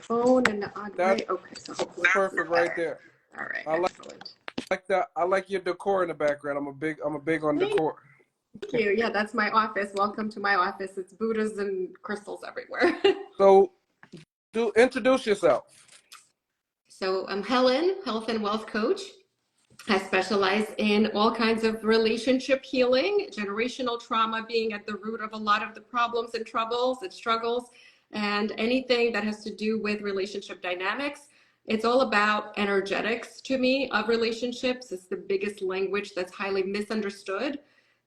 phone and the audio. That's Right? Okay, so hopefully this is perfect right better. there. All right, I excellent. like that. I like your decor in the background. I'm a big on Thank decor. you. Yeah, that's my office. Welcome to my office. It's Buddhas and crystals everywhere. So do introduce yourself. So I'm Helen, health and wealth coach. I specialize in all kinds of relationship healing, generational trauma being at the root of a lot of the problems and troubles and struggles, and anything that has to do with relationship dynamics. It's all about energetics to me of relationships. It's the biggest language that's highly misunderstood,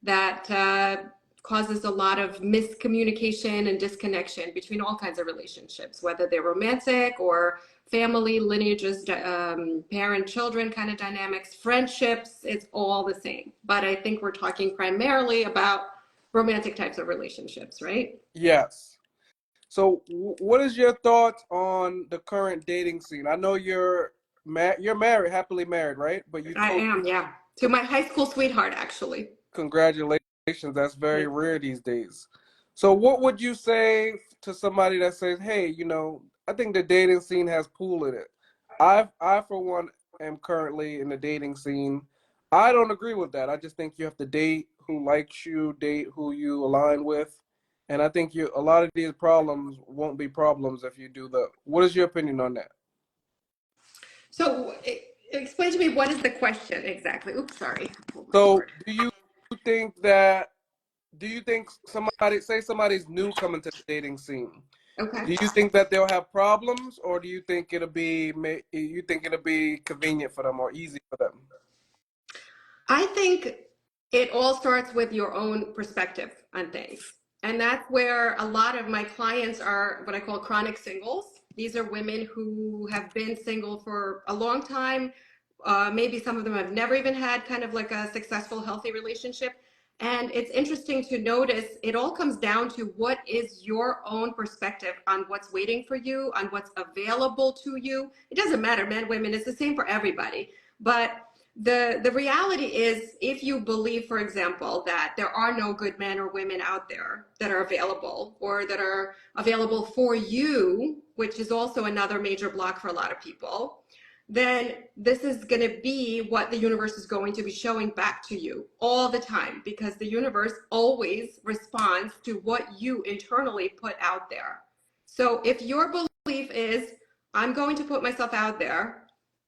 that causes a lot of miscommunication and disconnection between all kinds of relationships, whether they're romantic or family, lineages, parent, children kind of dynamics, friendships, it's all the same. But I think we're talking primarily about romantic types of relationships, right? Yes. So what is your thoughts on the current dating scene? I know you're married, happily married, right? But you I told am, yeah. To my high school sweetheart, actually. congratulations. That's very rare these days. So what would you say to somebody that says, "Hey, I think the dating scene has pool in it." I for one am currently in the dating scene. I don't agree with that. I just think you have to date who likes you, date who you align with. And I think a lot of these problems won't be problems if you do that. What is your opinion on that? So explain to me, what is the question exactly? Oops, sorry. I pulled my So cord. think that do you think somebody's new coming to the dating scene? Okay. Do you think that they'll have problems, or do you think it'll be convenient for them or easy for them? I think it all starts with your own perspective on things. And that's where a lot of my clients are what I call chronic singles. These are women who have been single for a long time. Maybe some of them have never even had kind of like a successful, healthy relationship. And it's interesting to notice it all comes down to what is your own perspective on what's waiting for you, on what's available to you. It doesn't matter, men, women, it's the same for everybody. But the reality is, if you believe, for example, that there are no good men or women out there that are available or that are available for you, which is also another major block for a lot of people, then this is going to be what the universe is going to be showing back to you all the time, because the universe always responds to what you internally put out there. So if your belief is, I'm going to put myself out there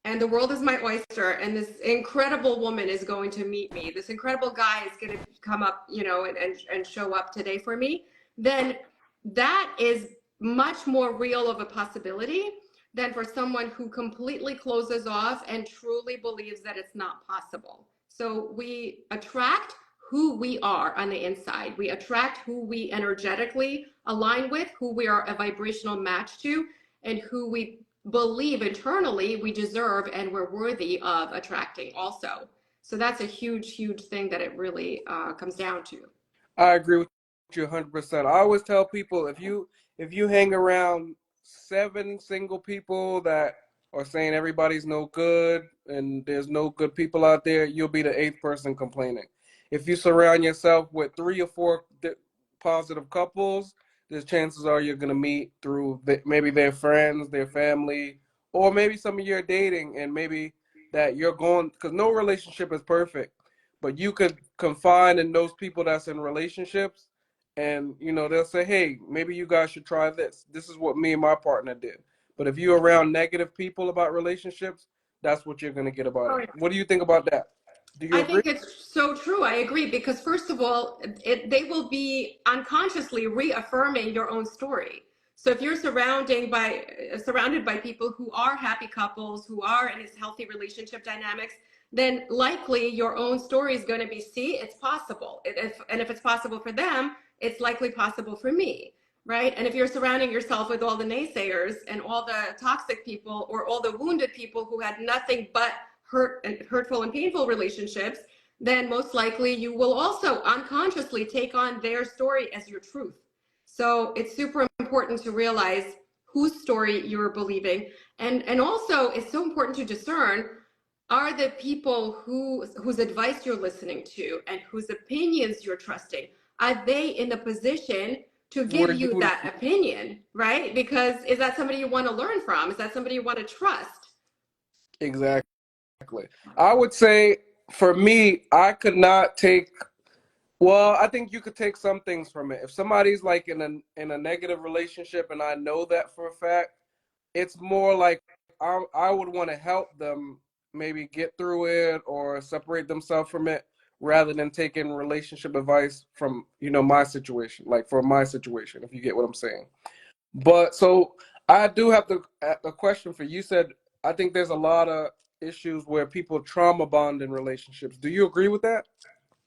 and the world is my oyster, and this incredible woman is going to meet me, this incredible guy is going to come up, and show up today for me, then that is much more real of a possibility than for someone who completely closes off and truly believes that it's not possible. So we attract who we are on the inside. We attract who we energetically align with, who we are a vibrational match to, and who we believe internally we deserve and we're worthy of attracting also. So that's a huge, huge thing that it really comes down to. I agree with you 100%. I always tell people if you hang around seven single people that are saying everybody's no good and there's no good people out there, you'll be the eighth person complaining. If you surround yourself with three or four positive couples, there's chances are you're gonna meet through maybe their friends, their family, or maybe some of your dating, and maybe that you're going because no relationship is perfect, but you could confide in those people that's in relationships, and they'll say, hey, maybe you guys should try this is what me and my partner did. But if you're around negative people about relationships, that's what you're going to get about it. What do you think about that? Do you I agree? think it's so true. I agree, because first of all, they will be unconsciously reaffirming your own story. So if you're surrounded by people who are happy couples, who are in this healthy relationship dynamics, then likely your own story is going to be, see, it's possible. And if it's possible for them, it's likely possible for me, right? And if you're surrounding yourself with all the naysayers and all the toxic people or all the wounded people who had nothing but hurtful and painful relationships, then most likely you will also unconsciously take on their story as your truth. So it's super important to realize whose story you're believing. And also it's so important to discern, are the people whose advice you're listening to and whose opinions you're trusting, are they in the position to where give you you would that opinion, right? Because is that somebody you want to learn from? Is that somebody you want to trust? exactly. I would say for me, I could not take. Well, I think you could take some things from it. If somebody's like in a negative relationship, and I know that for a fact, it's more like I would want to help them maybe get through it or separate themselves from it rather than taking relationship advice from, my situation, like for my situation, if you get what I'm saying. But so I do have a question for you. You said I think there's a lot of issues where people trauma bond in relationships. Do you agree with that?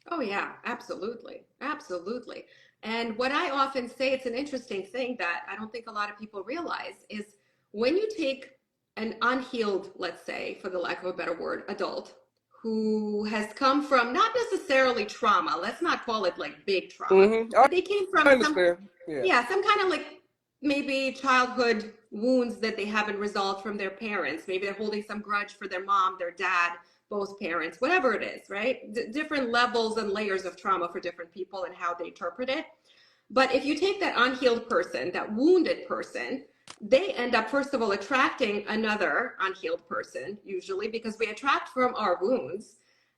Oh, yeah, absolutely. Absolutely. And what I often say, it's an interesting thing that I don't think a lot of people realize is when you take an unhealed, let's say, for the lack of a better word, adult who has come from not necessarily trauma, let's not call it like big trauma, I but they came from some, understand. Yeah. yeah, some kind of like maybe childhood wounds that they haven't resolved from their parents. Maybe they're holding some grudge for their mom, their dad, both parents, whatever it is, right? Different levels and layers of trauma for different people and how they interpret it. But if you take that unhealed person, that wounded person, they end up, first of all, attracting another unhealed person, usually because we attract from our wounds.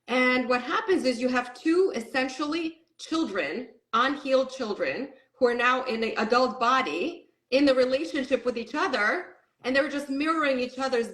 And what happens is you have two essentially children, unhealed children, who are now in an adult body in the relationship with each other, and they're just mirroring each other's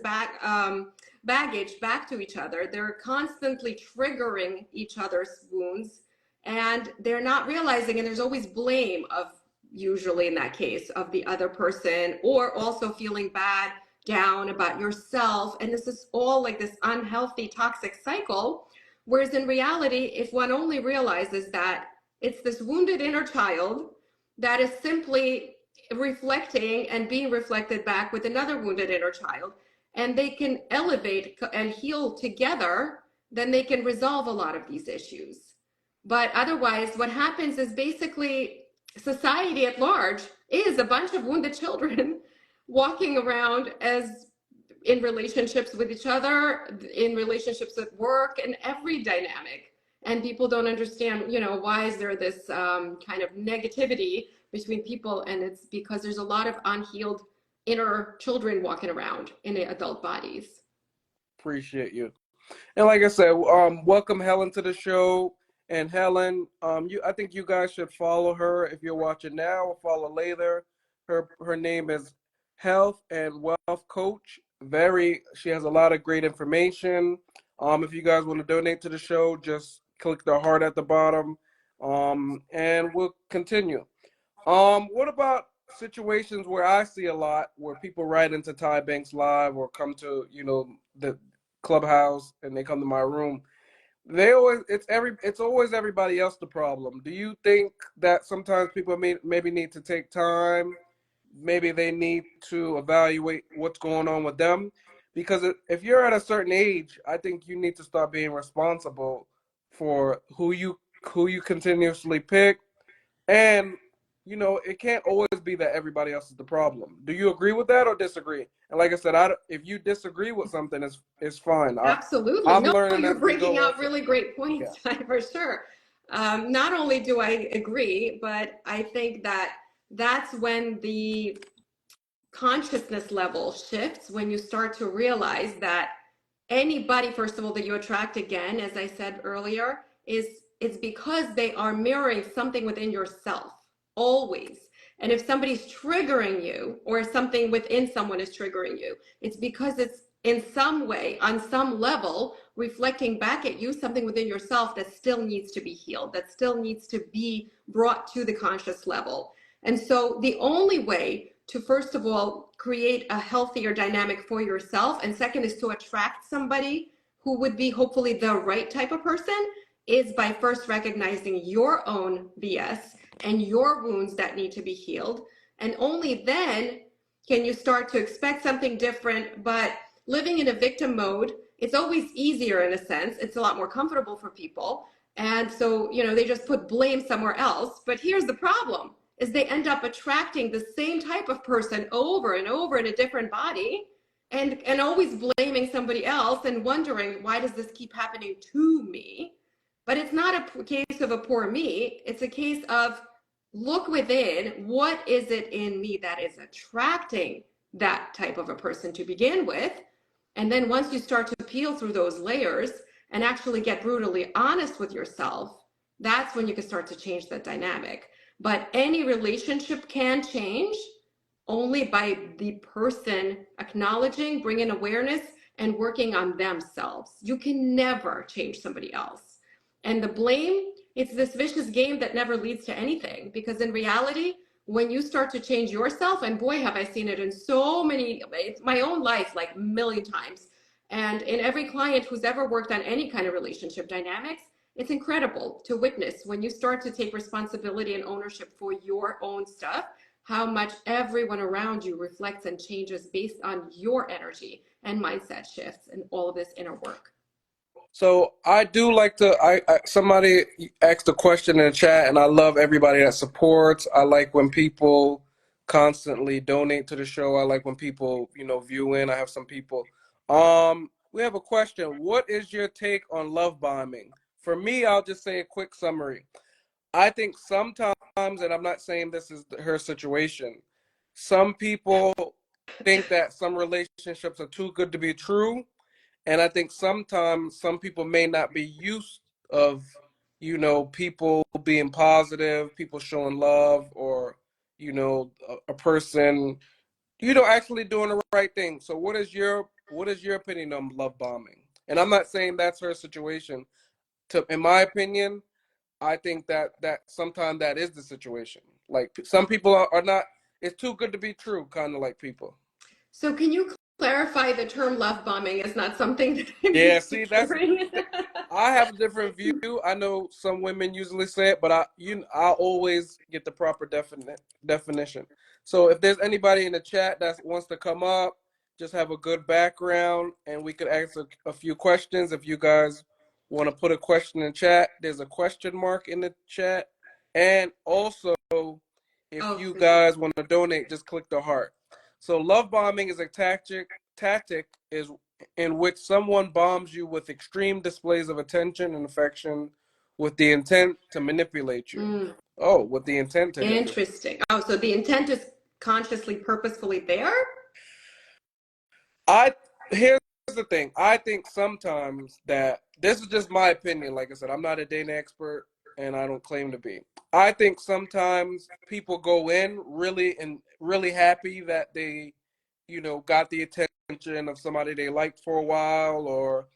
baggage back to each other. They're constantly triggering each other's wounds, and they're not realizing, and there's always blame of, usually in that case, of the other person, or also feeling bad, down about yourself. And this is all like this unhealthy, toxic cycle. Whereas in reality, if one only realizes that it's this wounded inner child that is simply reflecting and being reflected back with another wounded inner child, and they can elevate and heal together, then they can resolve a lot of these issues. But otherwise, what happens is basically society at large is a bunch of wounded children walking around as in relationships with each other, in relationships at work, and every dynamic. And people don't understand, why is there this kind of negativity between people? And it's because there's a lot of unhealed inner children walking around in adult bodies. Appreciate you. And like I said, welcome Helen to the show. And Helen, I think you guys should follow her if you're watching now or follow later. Her name is Health and Wealth Coach. She has a lot of great information. If you guys want to donate to the show, just click the heart at the bottom. And we'll continue. What about situations where I see a lot where people write into Ty Banks Live or come to, the clubhouse and they come to my room? It's always everybody else the problem. Do you think that sometimes people maybe need to take time? Maybe they need to evaluate what's going on with them? Because if you're at a certain age, I think you need to start being responsible for who you continuously pick, and it can't always be that everybody else is the problem. Do you agree with that or disagree? And like I said, if you disagree with something, it's fine. Absolutely. I'm No, learning you're as we bringing go out also. really great Yeah, points, for sure. Not only do I agree, but I think that that's when the consciousness level shifts, when you start to realize that anybody, first of all, that you attract, again, as I said earlier, is it's because they are mirroring something within yourself, always. And if somebody's triggering you, or something within someone is triggering you, it's because it's in some way, on some level, reflecting back at you something within yourself that still needs to be healed, that still needs to be brought to the conscious level. And so the only way to, first of all, create a healthier dynamic for yourself, and second is to attract somebody who would be hopefully the right type of person, is by first recognizing your own BS and your wounds that need to be healed. And only then can you start to expect something different. But living in a victim mode, it's always easier in a sense. It's a lot more comfortable for people. And so, they just put blame somewhere else. But here's the problem is they end up attracting the same type of person over and over in a different body, and always blaming somebody else and wondering, why does this keep happening to me? But it's not a case of a poor me. It's a case of look within. What is it in me that is attracting that type of a person to begin with? And then once you start to peel through those layers and actually get brutally honest with yourself, that's when you can start to change the dynamic. But any relationship can change only by the person acknowledging, bringing awareness, and working on themselves. You can never change somebody else. And the blame, it's this vicious game that never leads to anything, because in reality, when you start to change yourself, and boy, have I seen it in so many, it's my own life, like a million times. And in every client who's ever worked on any kind of relationship dynamics, it's incredible to witness when you start to take responsibility and ownership for your own stuff, how much everyone around you reflects and changes based on your energy and mindset shifts and all of this inner work. So I do like to. Somebody asked a question in the chat, and I love everybody that supports. I like when people constantly donate to the show. I like when people, view in. I have some people. We have a question. What is your take on love bombing? For me, I'll just say a quick summary. I think sometimes, and I'm not saying this is her situation. Some people think that some relationships are too good to be true, and I think sometimes some people may not be used of, people being positive, people showing love, or, a person, actually doing the right thing. So what is your opinion on love bombing? And I'm not saying that's her situation. In my opinion, I think that sometimes that is the situation. Like some people are not. It's too good to be true, kind of like people. So can you clarify the term love bombing is not something that I'm Yeah, used to see, hearing? I have a different view. I know some women usually say it, but I always get the proper definition. So if there's anybody in the chat that wants to come up, just have a good background, and we could ask a few questions. If you guys want to put a question in chat, there's a question mark in the chat, and also if Oh, you for sure. guys want to donate, just click the heart. So love bombing is a tactic is in which someone bombs you with extreme displays of attention and affection with the intent to manipulate you. Mm, Oh, with the intent to manipulate. interesting. Oh, so the intent is consciously, purposefully there? I Here's the thing. I think sometimes that this is just my opinion. Like I said, I'm not a dating expert and I don't claim to be. I think sometimes people go in really and really happy that they, got the attention of somebody they liked for a while, or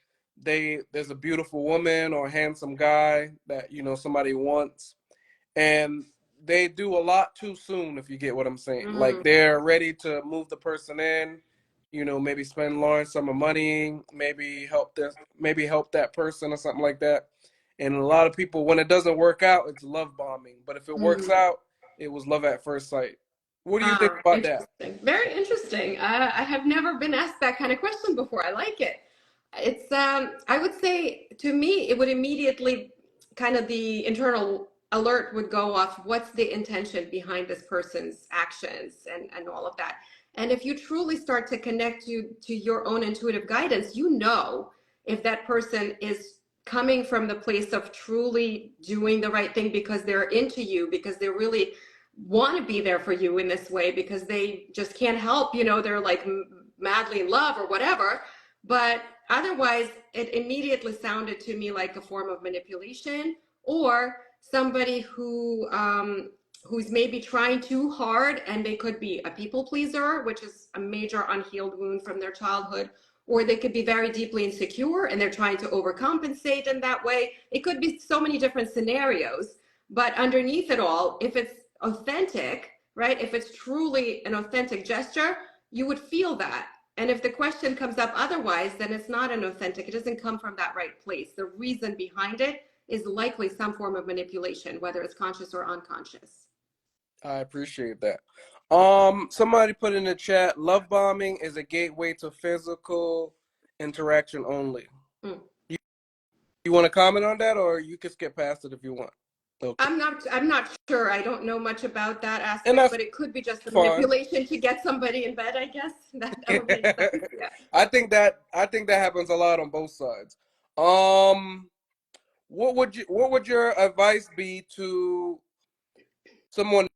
there's a beautiful woman or a handsome guy that, somebody wants, and they do a lot too soon, if you get what I'm saying. Like Mm, they're ready to move the person in, maybe spend large sum of money, maybe help that person or something like that. And a lot of people, when it doesn't work out, it's love bombing. But if it works mm. out, it was love at first sight. What do you think Ah, about that? interesting. Very interesting. I have never been asked that kind of question before. I like it. It's, I would say to me, it would immediately kind of the internal alert would go off. What's the intention behind this person's actions and all of that? And if you truly start to connect to your own intuitive guidance, you know if that person is coming from the place of truly doing the right thing because they're into you, because they're really want to be there for you in this way because they just can't help, they're like madly in love or whatever. But otherwise, it immediately sounded to me like a form of manipulation, or somebody who's maybe trying too hard, and they could be a people pleaser, which is a major unhealed wound from their childhood, or they could be very deeply insecure and they're trying to overcompensate in that way. It could be so many different scenarios. But underneath it all, if it's authentic, right? If it's truly an authentic gesture, you would feel that. And if the question comes up otherwise, then it's not an authentic. It doesn't come from that right place. The reason behind it is likely some form of manipulation, whether it's conscious or unconscious. I appreciate that. Somebody put in the chat, love bombing is a gateway to physical interaction only. Mm. You want to comment on that, or you can skip past it if you want. Okay. I'm not sure. I don't know much about that And aspect, that's but it could be just the fine. manipulation to get somebody in bed, I guess. That would make sense. Yeah. I think that happens a lot on both sides. Um, what would your advice be to someone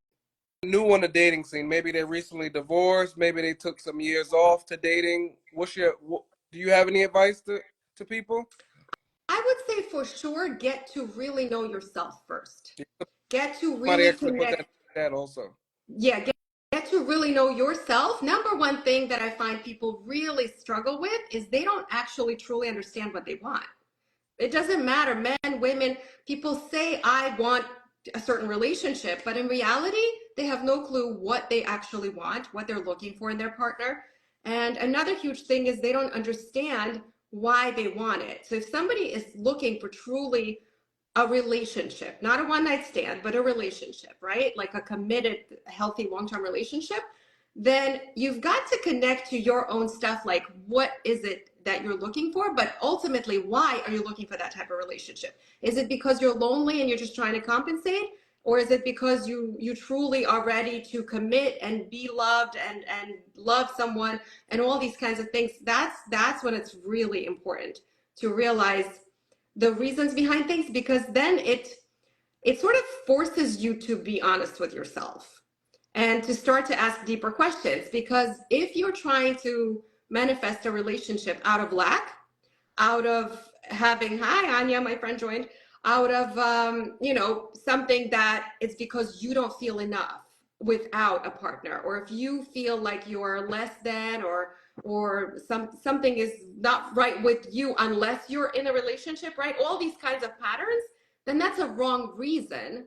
new on the dating scene? Maybe they recently divorced. Maybe they took some years off to dating. Do you have any advice to people? I would say for sure, get to really know yourself first. Get to Somebody really actually put that in connect. the chat also. Yeah, get to really know yourself. Number one thing that I find people really struggle with is they don't actually truly understand what they want. It doesn't matter, men, women, people say, I want a certain relationship, but in reality, they have no clue what they actually want, what they're looking for in their partner. And another huge thing is they don't understand why they want it. So if somebody is looking for truly a relationship, not a one night stand, but a relationship, right? Like a committed, healthy, long term relationship, then you've got to connect to your own stuff. Like, what is it that you're looking for? But ultimately, why are you looking for that type of relationship? Is it because you're lonely and you're just trying to compensate? Or is it because you truly are ready to commit and be loved and love someone and all these kinds of things? That's when it's really important to realize the reasons behind things, because then it sort of forces you to be honest with yourself and to start to ask deeper questions. Because if you're trying to manifest a relationship out of lack, out of having, hi Anya, my friend joined, out of something that it's because you don't feel enough without a partner, or if you feel like you're less than, or something is not right with you unless you're in a relationship, right? All these kinds of patterns, then that's a wrong reason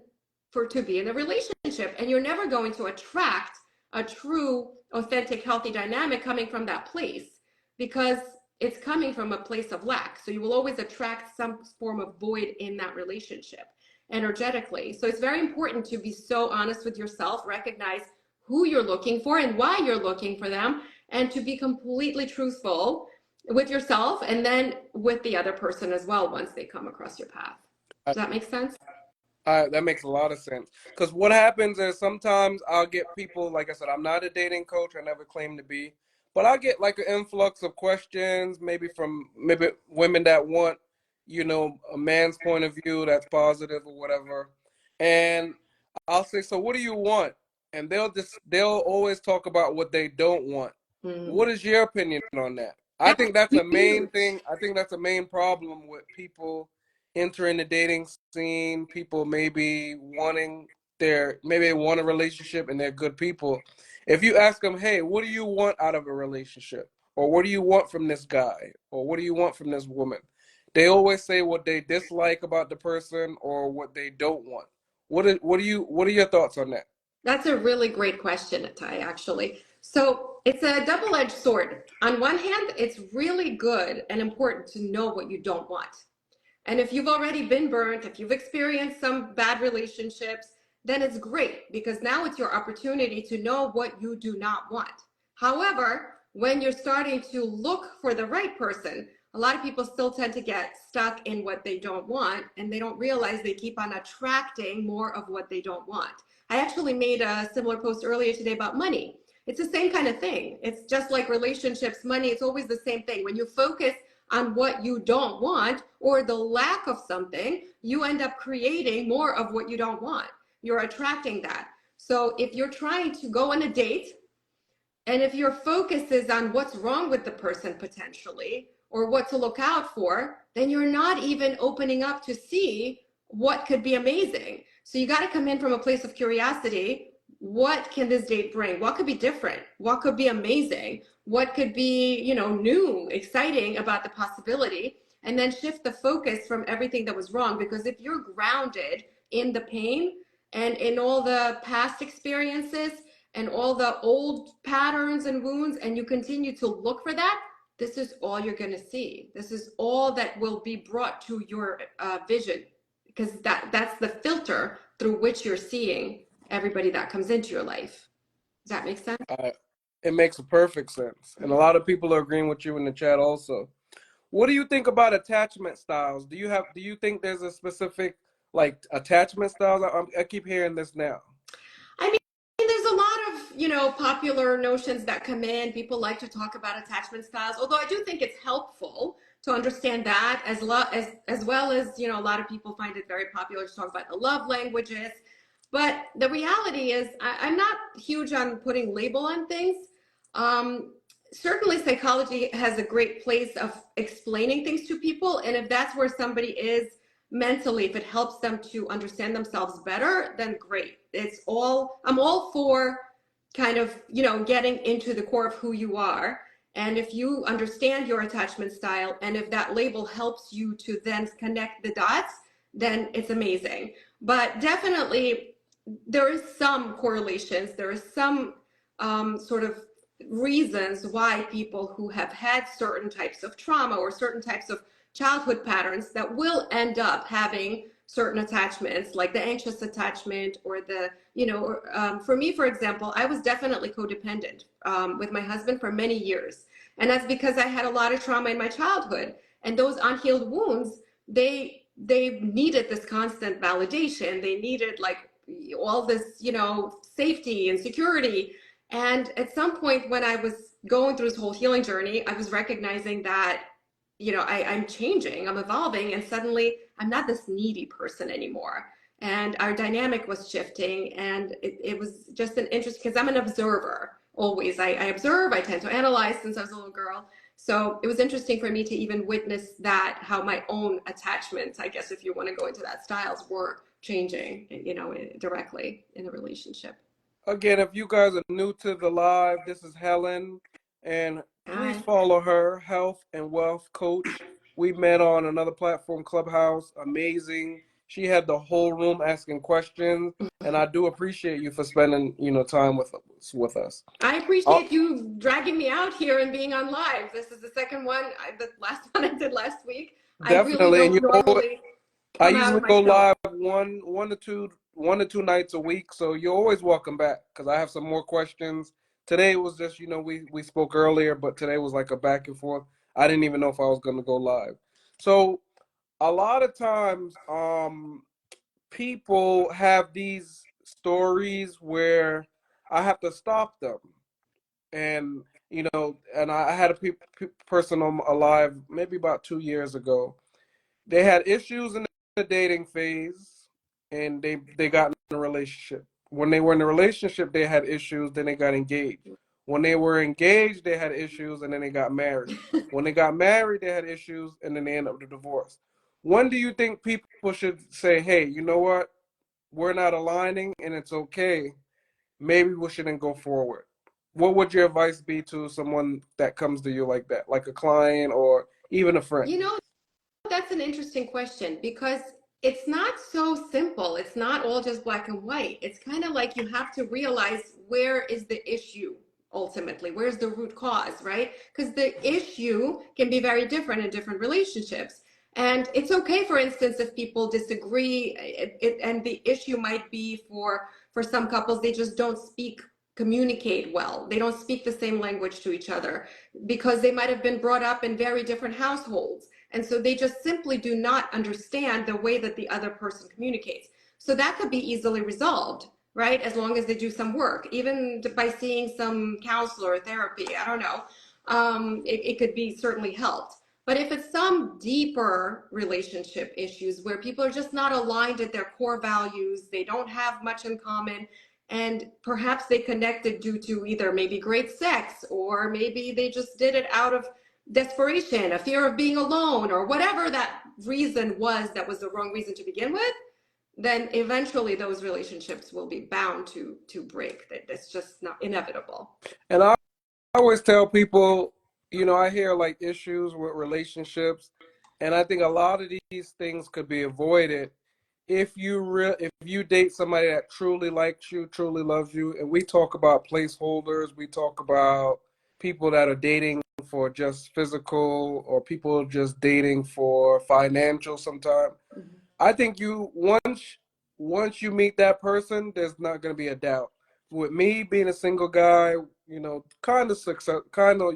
for to be in a relationship, and you're never going to attract a true, authentic, healthy dynamic coming from that place, because it's coming from a place of lack. So you will always attract some form of void in that relationship energetically. So it's very important to be so honest with yourself, recognize who you're looking for and why you're looking for them, and to be completely truthful with yourself and then with the other person as well once they come across your path. Does that make sense? That makes a lot of sense. Because what happens is sometimes I'll get people, like I said, I'm not a dating coach. I never claimed to be. But I get like an influx of questions, maybe from maybe women that want, a man's point of view that's positive or whatever. And I'll say, so what do you want? And they'll always talk about what they don't want. Mm. What is your opinion on that? I That's think that's a main huge. thing. I think that's a main problem with people entering the dating scene. People maybe they want a relationship and they're good people. If you ask them, hey, what do you want out of a relationship? Or what do you want from this guy? Or what do you want from this woman? They always say what they dislike about the person or what they don't want. What are your thoughts on that? That's a really great question, Ty, actually. So it's a double-edged sword. On one hand, it's really good and important to know what you don't want. And if you've already been burnt, if you've experienced some bad relationships, then it's great, because now it's your opportunity to know what you do not want. However, when you're starting to look for the right person, a lot of people still tend to get stuck in what they don't want, and they don't realize they keep on attracting more of what they don't want. I actually made a similar post earlier today about money. It's the same kind of thing. It's just like relationships, money, it's always the same thing. When you focus on what you don't want or the lack of something, you end up creating more of what you don't want. You're attracting that. So if you're trying to go on a date, and if your focus is on what's wrong with the person potentially, or what to look out for, then you're not even opening up to see what could be amazing. So you got to come in from a place of curiosity. What can this date bring? What could be different? What could be amazing? What could be, new, exciting about the possibility? And then shift the focus from everything that was wrong. Because if you're grounded in the pain and in all the past experiences and all the old patterns and wounds, and you continue to look for that, this is all you're going to see. This is all that will be brought to your vision, because that's the filter through which you're seeing everybody that comes into your life. Does that make sense? It makes perfect sense. And a lot of people are agreeing with you in the chat also. What do you think about attachment styles? Do you think there's a specific like attachment styles? I keep hearing this now. I mean, there's a lot of, popular notions that come in. People like to talk about attachment styles, although I do think it's helpful to understand that as well as, a lot of people find it very popular to talk about the love languages. But the reality is, I'm not huge on putting label on things. Um, Certainly, psychology has a great place of explaining things to people. And if that's where somebody is mentally, if it helps them to understand themselves better, then great. I'm all for kind of, getting into the core of who you are. And if you understand your attachment style, and if that label helps you to then connect the dots, then it's amazing. But definitely, there is some correlations. There is some sort of reasons why people who have had certain types of trauma or certain types of childhood patterns that will end up having certain attachments, like the anxious attachment or for me, for example, I was definitely codependent with my husband for many years. And that's because I had a lot of trauma in my childhood. And those unhealed wounds, they needed this constant validation. They needed like all this, safety and security. And at some point when I was going through this whole healing journey, I was recognizing that, I'm changing, I'm evolving, and suddenly I'm not this needy person anymore. And our dynamic was shifting, and it was just an interest because I'm an observer always. I observe, I tend to analyze since I was a little girl. So it was interesting for me to even witness that, how my own attachments, I guess if you want to go into that, styles were changing, directly in a relationship. Again, if you guys are new to the live, this is Helen, and please Hi. follow her, Health and Wealth Coach. We met on another platform, Clubhouse. Amazing. She had the whole room asking questions, and I do appreciate you for spending, time with us. I Uh, appreciate you dragging me out here and being on live. This is the second one. The last one I did last week. I really Definitely, and don't normally I come out usually of go myself. live one to two nights a week, so you're always welcome back because I have some more questions. Today was just, we spoke earlier, but today was like a back and forth. I didn't even know if I was going to go live. So a lot of times, people have these stories where I have to stop them, and and I had a person on alive maybe about 2 years ago. They had issues in the dating phase, and they got in a relationship. When they were in a relationship, they had issues, then they got engaged. When they were engaged, they had issues, and then they got married. When they got married, they had issues, and then they ended up with a divorce. When do you think people should say, hey, you know what? We're not aligning, and it's okay. Maybe we shouldn't go forward. What would your advice be to someone that comes to you like that, like a client or even a friend? You know, that's an interesting question because it's not so simple. It's not all just black and white. It's kind of like you have to realize where is the issue ultimately? Where's the root cause, right? Because the issue can be very different in different relationships. And it's okay, for instance, if people disagree, and the issue might be for some couples, they just don't communicate well. They don't speak the same language to each other because they might have been brought up in very different households, and so they just simply do not understand the way that the other person communicates. So that could be easily resolved, right? As long as they do some work, even by seeing some counselor or therapy, I don't know. It could be certainly helped. But if it's some deeper relationship issues where people are just not aligned at their core values, they don't have much in common, and perhaps they connected due to either maybe great sex, or maybe they just did it out of desperation, a fear of being alone, or whatever that reason was that was the wrong reason to begin with, then eventually those relationships will be bound to break. That it's just not inevitable. And I always tell people, I hear like issues with relationships, and I think a lot of these things could be avoided if you date somebody that truly likes you, truly loves you. And we talk about placeholders, we talk about people that are dating for just physical, or people just dating for financial sometimes. Mhm. I think once you meet that person, there's not going to be a doubt. With me being a single guy, kind of success, kind of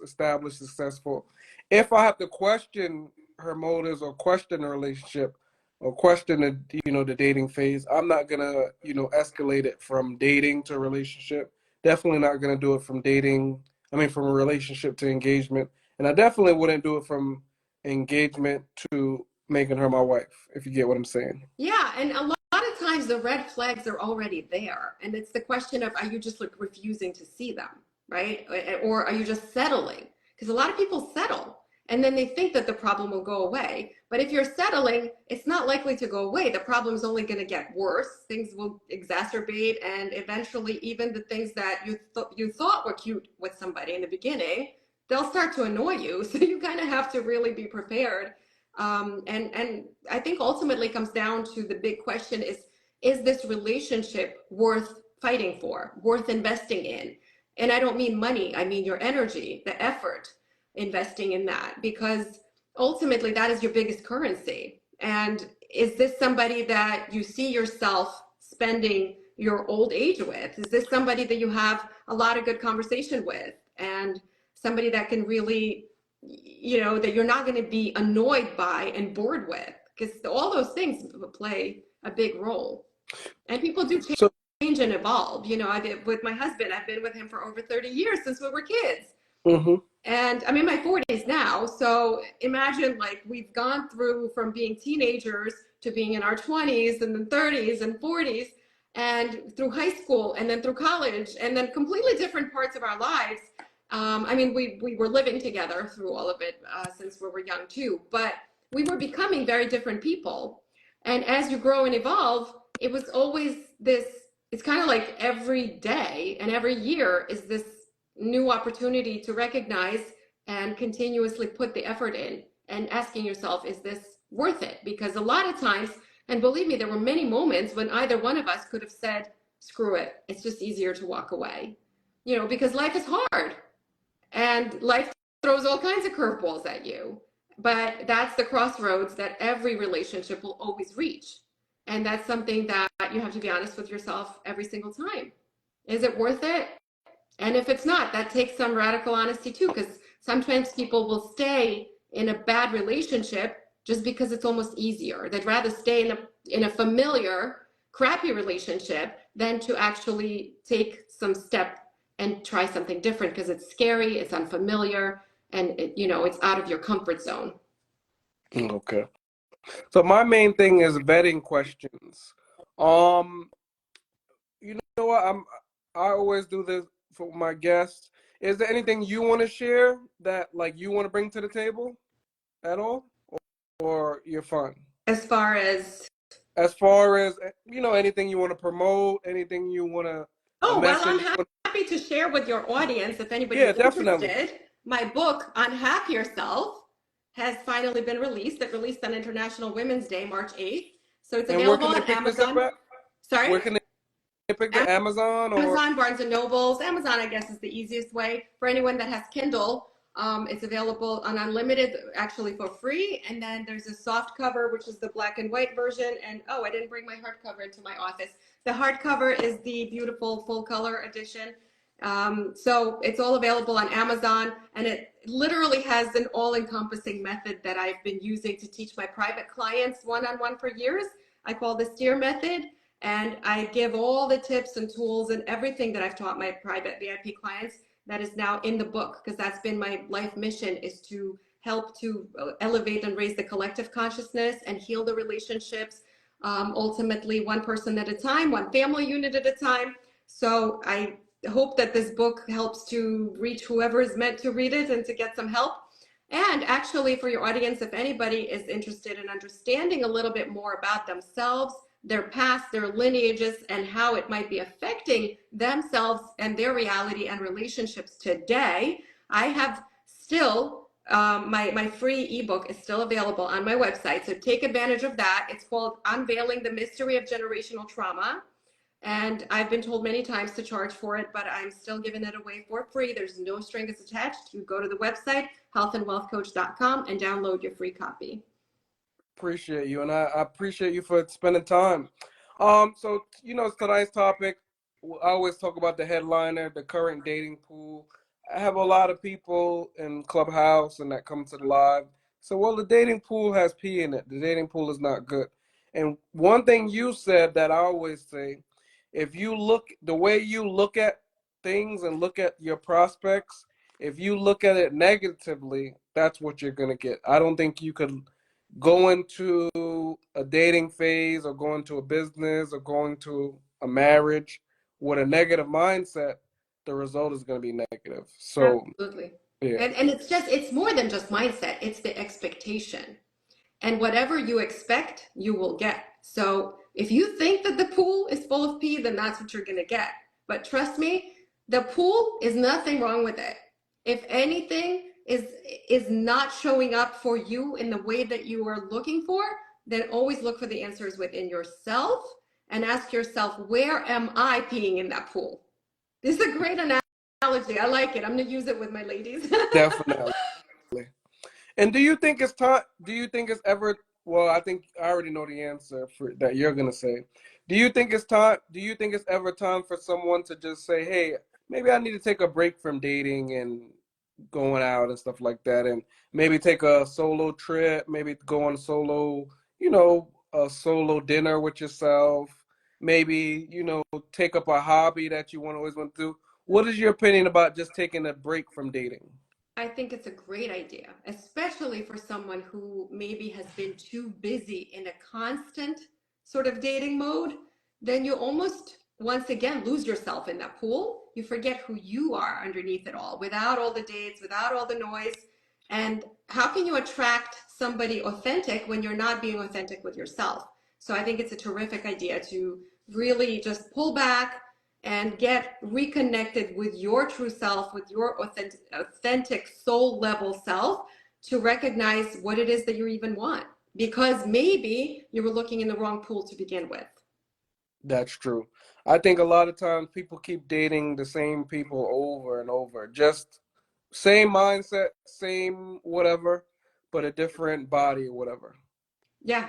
established, successful. If I have to question her motives or question the relationship or question the dating phase, I'm not gonna escalate it from dating to relationship. Definitely not gonna do it from dating. I mean, from a relationship to engagement, and I definitely wouldn't do it from engagement to making her my wife, if you get what I'm saying. Yeah, and a lot of times times the red flags are already there. And it's the question of, are you just like refusing to see them, right? Or are you just settling? Because a lot of people settle and then they think that the problem will go away. But if you're settling, it's not likely to go away. The problem's only going to get worse. Things will exacerbate, and eventually even the things that you thought were cute with somebody in the beginning, they'll start to annoy you. So you kind of have to really be prepared. And I think ultimately it comes down to the big question is this relationship worth fighting for, worth investing in? And I don't mean money, I mean your energy, the effort, investing in that, because ultimately that is your biggest currency. And is this somebody that you see yourself spending your old age with? Is this somebody that you have a lot of good conversation with, and somebody that can really, that you're not going to be annoyed by and bored with? Because all those things play a big role. And people do change and evolve. With my husband, I've been with him for over 30 years, since we were kids. Mm-hmm. And I'm in my 40s now. So imagine, like, we've gone through from being teenagers to being in our 20s and then 30s and 40s, and through high school and then through college, and then completely different parts of our lives. We were living together through all of it since we were young too, but we were becoming very different people. And as you grow and evolve, it was always this, it's kind of like every day and every year is this new opportunity to recognize and continuously put the effort in, and asking yourself, is this worth it? Because a lot of times, and believe me, there were many moments when either one of us could have said, screw it, it's just easier to walk away, because life is hard and life throws all kinds of curveballs at you. But that's the crossroads that every relationship will always reach. And that's something that you have to be honest with yourself every single time. Is it worth it? And if it's not, that takes some radical honesty too, because sometimes people will stay in a bad relationship just because it's almost easier. They'd rather stay in a familiar, crappy relationship than to actually take some step and try something different, because it's scary, it's unfamiliar, and it's out of your comfort zone. Okay. So my main thing is vetting questions. You know what? I always do this for my guests. Is there anything you want to share that like you want to bring to the table at all, or you're fine? As far as anything you want to promote, anything you want to a Oh, well, I'm message. happy to share with your audience, if anybody Yeah, is definitely. interested. My book, Unhack Yourself, has finally been released. It released on International Women's Day, March 8th. So it's And where available can they on pick this up Amazon. at? Sorry? Where can they pick the Amazon or? Amazon, Barnes and Nobles. Amazon, I guess, is the easiest way. For anyone that has Kindle, it's available on Unlimited, actually for free. And then there's a soft cover, which is the black and white version. And I didn't bring my hardcover into my office. The hardcover is the beautiful full color edition. So it's all available on Amazon, and it literally has an all-encompassing method that I've been using to teach my private clients one-on-one for years. I call the STEER method. And I give all the tips and tools and everything that I've taught my private VIP clients that is now in the book, because that's been my life mission, is to help to elevate and raise the collective consciousness and heal the relationships, ultimately one person at a time, one family unit at a time. So I hope that this book helps to reach whoever is meant to read it and to get some help. And actually, for your audience, if anybody is interested in understanding a little bit more about themselves, their past, their lineages, and how it might be affecting themselves and their reality and relationships today, I have still, my free ebook is still available on my website. So take advantage of that. It's called Unveiling the Mystery of Generational Trauma. And I've been told many times to charge for it, but I'm still giving it away for free. There's no strings attached. You go to the website, healthandwealthcoach.com, and download your free copy. Appreciate you, and I appreciate you for spending time. So tonight's topic, I always talk about the headliner, the current dating pool. I have a lot of people in Clubhouse and that come to the live. So, well, the dating pool has pee in it. The dating pool is not good. And one thing you said that I always say, if you look the way you look at things and look at your prospects, if you look at it negatively, that's what you're gonna get. I don't think you could go into a dating phase or going to a business or going to a marriage with a negative mindset, the result is going to be negative. So, Absolutely. yeah, And it's more than just mindset, it's the expectation. And whatever you expect, you will get. So if you think that the pool is full of pee, then that's what you're going to get. But trust me, the pool is nothing wrong with it. If anything is not showing up for you in the way that you are looking for, then always look for the answers within yourself and ask yourself, where am I peeing in that pool? This is a great analogy. I like it. I'm going to use it with my ladies. definitely. And do you think it's time? Do you think it's ever? Well, I think I already know the answer for that you're gonna say. Do you think it's time? Do you think it's ever time for someone to just say, "Hey, maybe I need to take a break from dating and going out and stuff like that, and maybe take a solo trip, maybe go on a solo, a solo dinner with yourself, maybe take up a hobby that you always want to do." What is your opinion about just taking a break from dating? I think it's a great idea, especially for someone who maybe has been too busy in a constant sort of dating mode. Then you almost, once again, lose yourself in that pool. You forget who you are underneath it all, without all the dates, without all the noise. And how can you attract somebody authentic when you're not being authentic with yourself? So I think it's a terrific idea to really just pull back and get reconnected with your true self, with your authentic soul level self, to recognize what it is that you even want. Because maybe you were looking in the wrong pool to begin with. That's true. I think a lot of times people keep dating the same people over and over. Just same mindset, same whatever, but a different body or whatever. Yeah,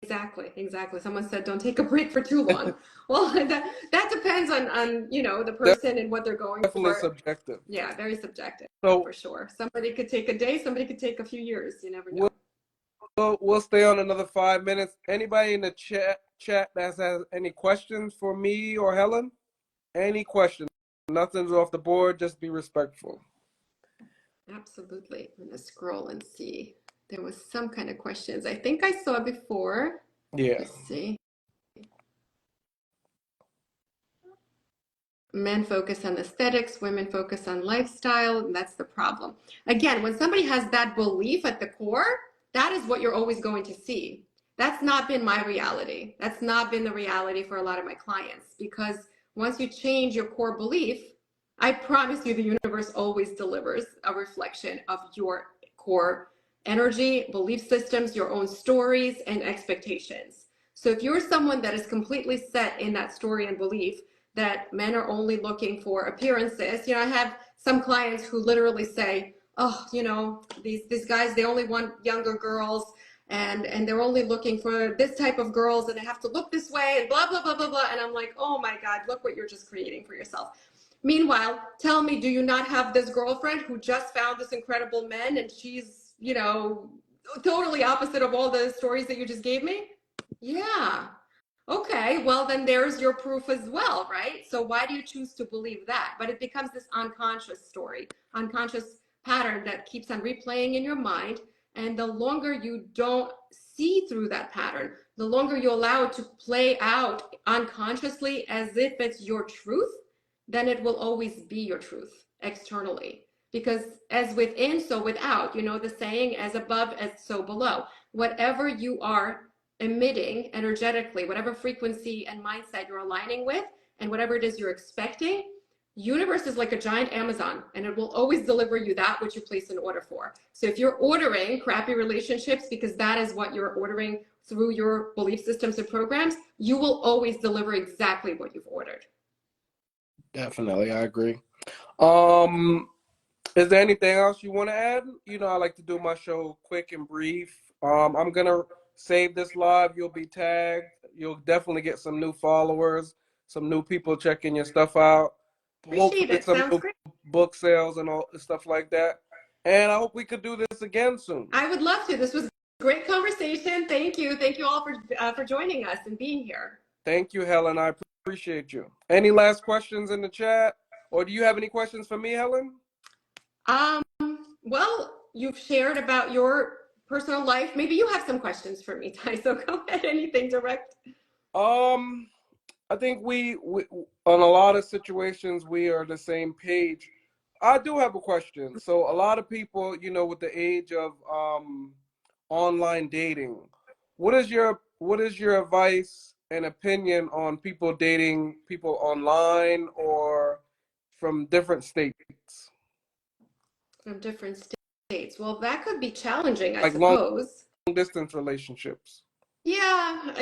exactly. Someone said, don't take a break for too long. Well, that depends on the person and what they're going Definitely for. subjective. Yeah, very subjective So for sure. Somebody could take a day, somebody could take a few years. You never we'll know. we'll stay on another 5 minutes. Anybody in the chat that has any questions for me or Helen? Any questions? Nothing's off the board. Just be respectful. Absolutely. I'm gonna scroll and see. There was some kind of questions. I think I saw before. Yeah. Let's see. Men focus on aesthetics, women focus on lifestyle, and that's the problem. Again, when somebody has that belief at the core, that is what you're always going to see. That's not been my reality. That's not been the reality for a lot of my clients, because once you change your core belief, I promise you the universe always delivers a reflection of your core energy, belief systems, your own stories, and expectations. So if you're someone that is completely set in that story and belief, that men are only looking for appearances. I have some clients who literally say, oh, these guys, they only want younger girls, and they're only looking for this type of girls, and they have to look this way, and blah, blah, blah, blah, blah. And I'm like, oh my God, look what you're just creating for yourself. Meanwhile, tell me, do you not have this girlfriend who just found this incredible man, and she's, totally opposite of all the stories that you just gave me? Yeah. Okay, well, then there's your proof as well, right? So why do you choose to believe that? But it becomes this unconscious story, unconscious pattern that keeps on replaying in your mind. And the longer you don't see through that pattern, the longer you allow it to play out unconsciously as if it's your truth, then it will always be your truth externally. Because as within, so without, the saying, as above, as so below. Whatever you are emitting energetically, whatever frequency and mindset you're aligning with, and whatever it is you're expecting, universe is like a giant Amazon, and it will always deliver you that which you place an order for. So if you're ordering crappy relationships because that is what you're ordering through your belief systems and programs, you will always deliver exactly what you've ordered. Definitely, I agree. Um, is there anything else you want to add? I like to do my show quick and brief. I'm gonna save this live. You'll be tagged. You'll definitely get some new followers, some new people checking your stuff out. Appreciate Hopefully, it. some Sounds new great. book sales and all stuff like that. And I hope we could do this again soon. I would love to. This was a great conversation. Thank you. Thank you all for joining us and being here. Thank you, Helen. I appreciate you. Any last questions in the chat? Or do you have any questions for me, Helen? Well, you've shared about your personal life. Maybe you have some questions for me, Ty, so go ahead, anything direct. Um, I think we on a lot of situations we are the same page. I do have a question. So a lot of people, with the age of online dating, what is your advice and opinion on people dating people online or from different states? From different states. Well, that could be challenging, I Like long suppose. distance relationships. Yeah,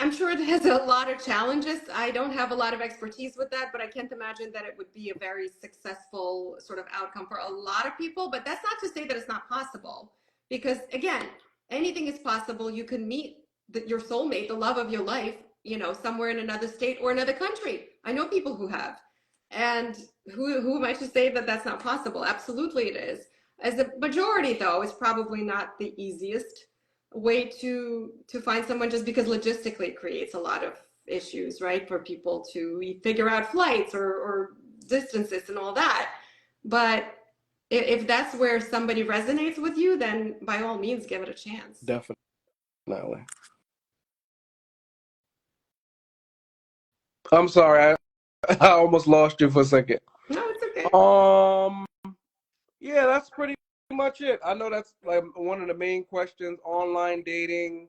I'm sure it has a lot of challenges. I don't have a lot of expertise with that, but I can't imagine that it would be a very successful sort of outcome for a lot of people. But that's not to say that it's not possible, because again, anything is possible. You can meet your soulmate, the love of your life, somewhere in another state or another country. I know people who have, and who am I to say that that's not possible? Absolutely, it is. As a majority, though, it's probably not the easiest way to find someone, just because logistically it creates a lot of issues, right? For people to figure out flights or distances and all that. But if that's where somebody resonates with you, then by all means give it a chance. Definitely. I'm sorry, I almost lost you for a second. No, it's okay. Um, yeah, that's pretty much it. I know that's like one of the main questions: online dating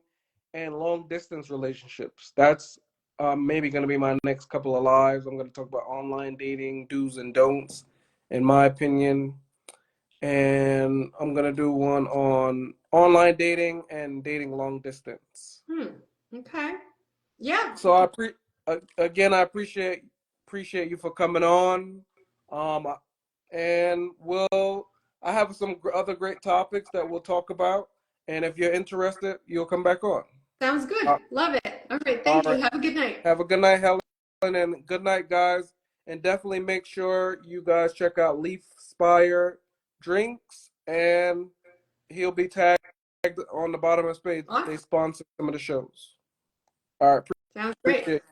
and long distance relationships. That's maybe going to be my next couple of lives. I'm going to talk about online dating do's and don'ts, in my opinion, and I'm going to do one on online dating and dating long distance. Okay. Yeah. So again, I appreciate you for coming on. Um, and I have some other great topics that we'll talk about. And if you're interested, you'll come back on. Sounds Uh, good. Love it. All right. all Thank you. right. Have a good night. Have a good night, Helen, and good night, guys. And definitely make sure you guys check out Leaf Spire Drinks, and he'll be tagged on the bottom of his page. They Awesome. sponsor some of the shows. All right, Sounds great. appreciate it.